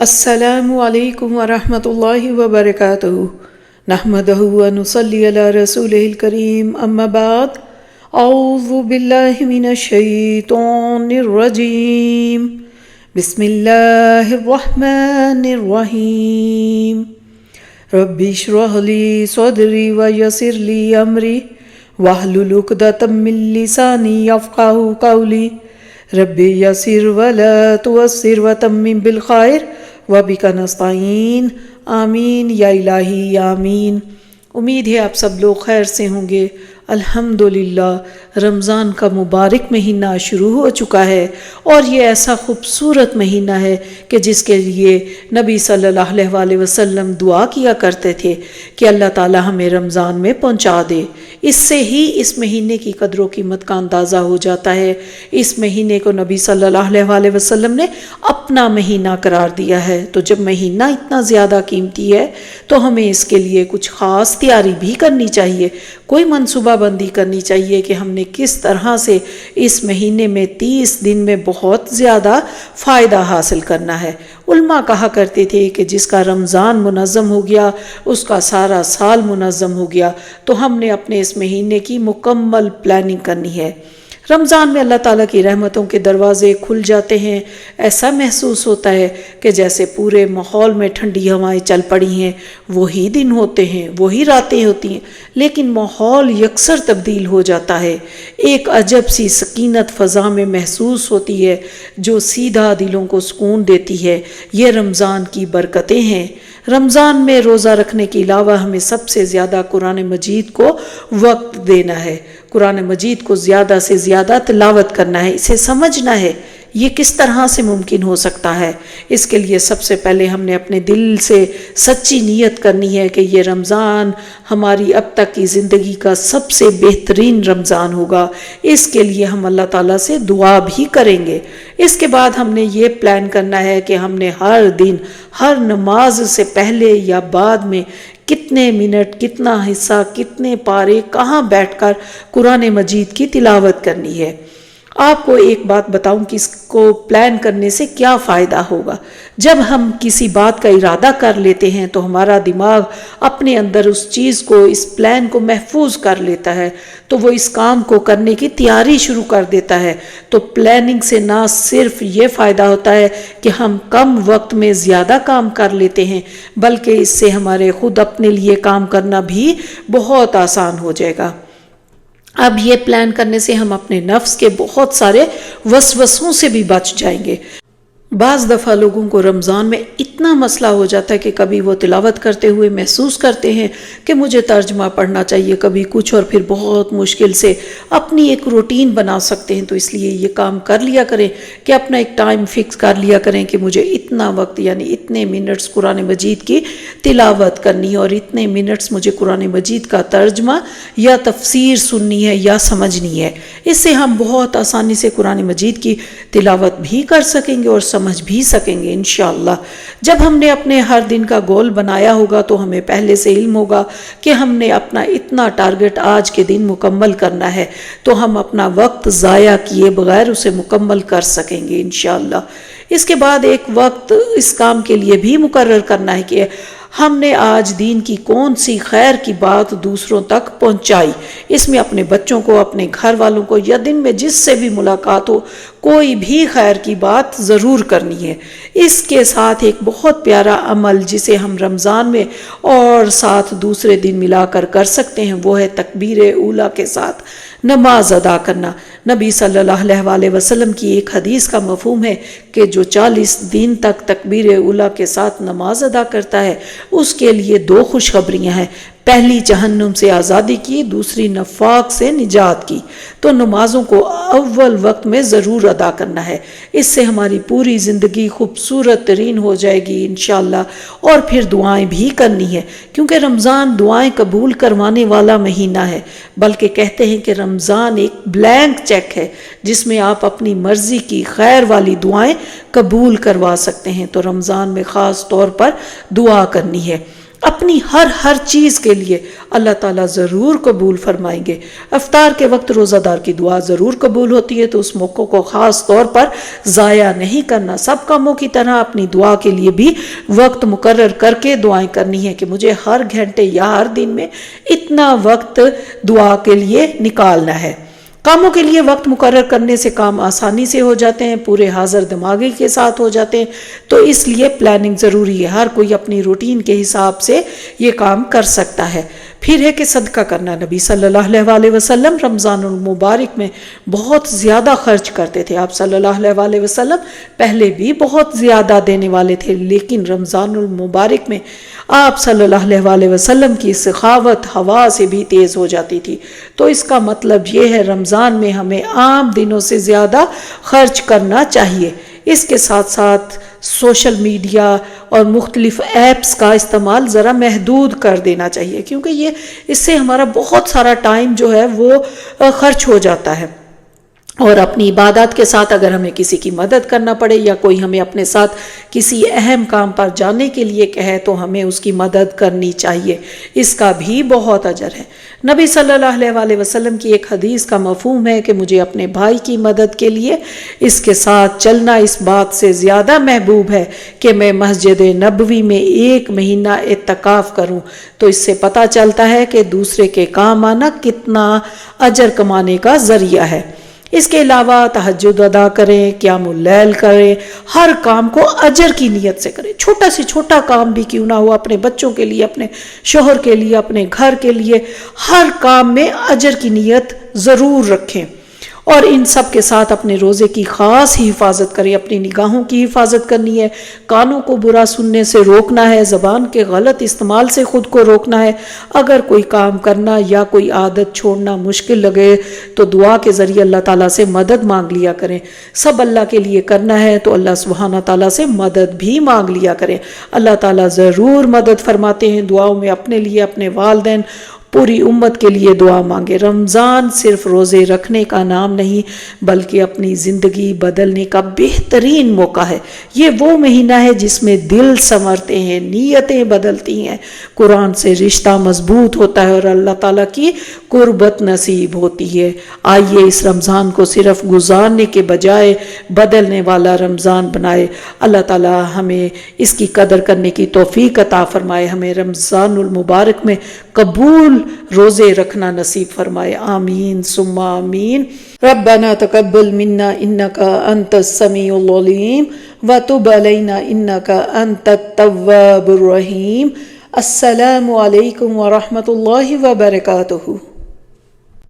السلام علیکم ورحمۃ اللہ وبرکاتہ نحمدہ ونصلی علی رسولہ الکریم اما بعد اعوذ باللہ من الشیطان الرجیم بسم اللہ الرحمن الرحیم رب اشرح لی صدری ویسر لی امری واحلل عقدۃ من لسانی یفقہوا قولی رب یسر ولا تعسر وتمم بالخیر وبک نستعین آمین یا الہی آمین۔ امید ہے آپ سب لوگ خیر سے ہوں گے۔ الحمدللہ رمضان کا مبارک مہینہ شروع ہو چکا ہے اور یہ ایسا خوبصورت مہینہ ہے کہ جس کے لیے نبی صلی اللہ علیہ وسلم دعا کیا کرتے تھے کہ اللہ تعالی ہمیں رمضان میں پہنچا دے۔ اس سے ہی اس مہینے کی قدر و قیمت کا اندازہ ہو جاتا ہے۔ اس مہینے کو نبی صلی اللہ علیہ وسلم نے اپنا مہینہ قرار دیا ہے، تو جب مہینہ اتنا زیادہ قیمتی ہے تو ہمیں اس کے لیے کچھ خاص تیاری بھی کرنی چاہیے، کوئی منصوبہ بندی کرنی چاہیے کہ ہم نے کس طرح سے اس مہینے میں 30 دن میں بہت زیادہ فائدہ حاصل کرنا ہے۔ علماء کہا کرتے تھے کہ جس کا رمضان منظم ہو گیا اس کا سارا سال منظم ہو گیا، تو ہم نے اپنے اس مہینے کی مکمل پلاننگ کرنی ہے۔ رمضان میں اللہ تعالیٰ کی رحمتوں کے دروازے کھل جاتے ہیں، ایسا محسوس ہوتا ہے کہ جیسے پورے ماحول میں ٹھنڈی ہوائیں چل پڑی ہیں، وہی دن ہوتے ہیں، وہی راتیں ہوتی ہیں، لیکن ماحول یکسر تبدیل ہو جاتا ہے۔ ایک عجب سی سکینت فضا میں محسوس ہوتی ہے جو سیدھا دلوں کو سکون دیتی ہے۔ یہ رمضان کی برکتیں ہیں۔ رمضان میں روزہ رکھنے کے علاوہ ہمیں سب سے زیادہ قرآن مجید کو وقت دینا ہے، قرآن مجید کو زیادہ سے زیادہ تلاوت کرنا ہے، اسے سمجھنا ہے۔ یہ کس طرح سے ممکن ہو سکتا ہے؟ اس کے لیے سب سے پہلے ہم نے اپنے دل سے سچی نیت کرنی ہے کہ یہ رمضان ہماری اب تک کی زندگی کا سب سے بہترین رمضان ہوگا۔ اس کے لیے ہم اللہ تعالیٰ سے دعا بھی کریں گے۔ اس کے بعد ہم نے یہ پلان کرنا ہے کہ ہم نے ہر دن ہر نماز سے پہلے یا بعد میں کتنے منٹ، کتنا حصہ، کتنے پارے، کہاں بیٹھ کر قرآن مجید کی تلاوت کرنی ہے۔ آپ کو ایک بات بتاؤں کہ اس کو پلان کرنے سے کیا فائدہ ہوگا۔ جب ہم کسی بات کا ارادہ کر لیتے ہیں تو ہمارا دماغ اپنے اندر اس چیز کو، اس پلان کو محفوظ کر لیتا ہے، تو وہ اس کام کو کرنے کی تیاری شروع کر دیتا ہے۔ تو پلاننگ سے نہ صرف یہ فائدہ ہوتا ہے کہ ہم کم وقت میں زیادہ کام کر لیتے ہیں، بلکہ اس سے ہمارے خود اپنے لیے کام کرنا بھی بہت آسان ہو جائے گا۔ اب یہ پلان کرنے سے ہم اپنے نفس کے بہت سارے وسوسوں سے بھی بچ جائیں گے۔ بعض دفعہ لوگوں کو رمضان میں اتنا مسئلہ ہو جاتا ہے کہ کبھی وہ تلاوت کرتے ہوئے محسوس کرتے ہیں کہ مجھے ترجمہ پڑھنا چاہیے، کبھی کچھ، اور پھر بہت مشکل سے اپنی ایک روٹین بنا سکتے ہیں۔ تو اس لیے یہ کام کر لیا کریں کہ اپنا ایک ٹائم فکس کر لیا کریں کہ مجھے اتنا وقت یعنی اتنے منٹس قرآن مجید کی تلاوت کرنی ہے اور اتنے منٹس مجھے قرآن مجید کا ترجمہ یا تفسیر سننی ہے یا سمجھنی ہے۔ اس سے ہم بہت آسانی سے قرآن مجید کی تلاوت بھی کر سکیں گے اور سمجھ بھی سکیں گے انشاءاللہ۔ جب ہم نے اپنے ہر دن کا گول بنایا ہوگا تو ہمیں پہلے سے علم ہوگا کہ ہم نے اپنا اتنا ٹارگٹ آج کے دن مکمل کرنا ہے، تو ہم اپنا وقت ضائع کیے بغیر اسے مکمل کر سکیں گے انشاءاللہ۔ اس کے بعد ایک وقت اس کام کے لیے بھی مقرر کرنا ہے کہ ہم نے آج دین کی کون سی خیر کی بات دوسروں تک پہنچائی۔ اس میں اپنے بچوں کو، اپنے گھر والوں کو، یا دن میں جس سے بھی ملاقات ہو، کوئی بھی خیر کی بات ضرور کرنی ہے۔ اس کے ساتھ ایک بہت پیارا عمل جسے ہم رمضان میں اور ساتھ دوسرے دن ملا کر سکتے ہیں، وہ ہے تکبیر اولیٰ کے ساتھ نماز ادا کرنا۔ نبی صلی اللہ علیہ وسلم کی ایک حدیث کا مفہوم ہے کہ جو 40 دن تک تکبیر اولیٰ کے ساتھ نماز ادا کرتا ہے اس کے لیے 2 خوشخبریاں ہیں، پہلی جہنم سے آزادی کی، دوسری نفاق سے نجات کی۔ تو نمازوں کو اول وقت میں ضرور ادا کرنا ہے، اس سے ہماری پوری زندگی خوبصورت ترین ہو جائے گی انشاءاللہ۔ اور پھر دعائیں بھی کرنی ہے، کیونکہ رمضان دعائیں قبول کروانے والا مہینہ ہے، بلکہ کہتے ہیں کہ رمضان ایک بلینک چیک ہے جس میں آپ اپنی مرضی کی خیر والی دعائیں قبول کروا سکتے ہیں۔ تو رمضان میں خاص طور پر دعا کرنی ہے۔ اپنی ہر چیز کے لیے اللہ تعالیٰ ضرور قبول فرمائیں گے۔ افطار کے وقت روزہ دار کی دعا ضرور قبول ہوتی ہے، تو اس موقع کو خاص طور پر ضائع نہیں کرنا۔ سب کاموں کی طرح اپنی دعا کے لیے بھی وقت مقرر کر کے دعائیں کرنی ہے کہ مجھے ہر گھنٹے یا ہر دن میں اتنا وقت دعا کے لیے نکالنا ہے۔ کاموں کے لیے وقت مقرر کرنے سے کام آسانی سے ہو جاتے ہیں، پورے حاضر دماغی کے ساتھ ہو جاتے ہیں، تو اس لیے پلاننگ ضروری ہے۔ ہر کوئی اپنی روٹین کے حساب سے یہ کام کر سکتا ہے۔ پھر ہے کہ صدقہ کرنا۔ نبی صلی اللہ علیہ وسلم رمضان المبارک میں بہت زیادہ خرچ کرتے تھے۔ آپ صلی اللہ علیہ وسلم پہلے بھی بہت زیادہ دینے والے تھے، لیکن رمضان المبارک میں آپ صلی اللہ علیہ وسلم کی سخاوت ہوا سے بھی تیز ہو جاتی تھی۔ تو اس کا مطلب یہ ہے رمضان میں ہمیں عام دنوں سے زیادہ خرچ کرنا چاہیے۔ اس کے ساتھ ساتھ سوشل میڈیا اور مختلف ایپس کا استعمال ذرا محدود کر دینا چاہیے، کیونکہ اس سے ہمارا بہت سارا ٹائم جو ہے وہ خرچ ہو جاتا ہے۔ اور اپنی عبادات کے ساتھ اگر ہمیں کسی کی مدد کرنا پڑے یا کوئی ہمیں اپنے ساتھ کسی اہم کام پر جانے کے لیے کہے تو ہمیں اس کی مدد کرنی چاہیے، اس کا بھی بہت اجر ہے۔ نبی صلی اللہ علیہ وسلم کی ایک حدیث کا مفہوم ہے کہ مجھے اپنے بھائی کی مدد کے لیے اس کے ساتھ چلنا اس بات سے زیادہ محبوب ہے کہ میں مسجد نبوی میں 1 مہینہ اعتکاف کروں۔ تو اس سے پتہ چلتا ہے کہ دوسرے کے کام آنا کتنا اجر کمانے کا ذریعہ ہے۔ اس کے علاوہ تہجد ادا کریں، قیام اللیل کریں، ہر کام کو اجر کی نیت سے کریں۔ چھوٹا سے چھوٹا کام بھی کیوں نہ ہو، اپنے بچوں کے لیے، اپنے شوہر کے لیے، اپنے گھر کے لیے، ہر کام میں اجر کی نیت ضرور رکھیں۔ اور ان سب کے ساتھ اپنے روزے کی خاص ہی حفاظت کریں۔ اپنی نگاہوں کی حفاظت کرنی ہے، کانوں کو برا سننے سے روکنا ہے، زبان کے غلط استعمال سے خود کو روکنا ہے۔ اگر کوئی کام کرنا یا کوئی عادت چھوڑنا مشکل لگے تو دعا کے ذریعے اللہ تعالیٰ سے مدد مانگ لیا کریں۔ سب اللہ کے لیے کرنا ہے تو اللہ سبحانہ تعالیٰ سے مدد بھی مانگ لیا کریں۔ اللہ تعالیٰ ضرور مدد فرماتے ہیں۔ دعاؤں میں اپنے لیے، اپنے والدین، پوری امت کے لیے دعا مانگے۔ رمضان صرف روزے رکھنے کا نام نہیں بلکہ اپنی زندگی بدلنے کا بہترین موقع ہے۔ یہ وہ مہینہ ہے جس میں دل سنورتے ہیں، نیتیں بدلتی ہیں، قرآن سے رشتہ مضبوط ہوتا ہے اور اللہ تعالیٰ کی قربت نصیب ہوتی ہے۔ آئیے اس رمضان کو صرف گزارنے کے بجائے بدلنے والا رمضان بنائے۔ اللہ تعالیٰ ہمیں اس کی قدر کرنے کی توفیق عطا فرمائے، ہمیں رمضان المبارک میں قبول روزے رکھنا نصیب فرمائے۔ آمین ثم آمین۔ ربنا تقبل منا انك انت السميع العليم وتب علينا انك انت التواب الرحيم۔ السلام علیکم ورحمۃ اللہ وبرکاتہ۔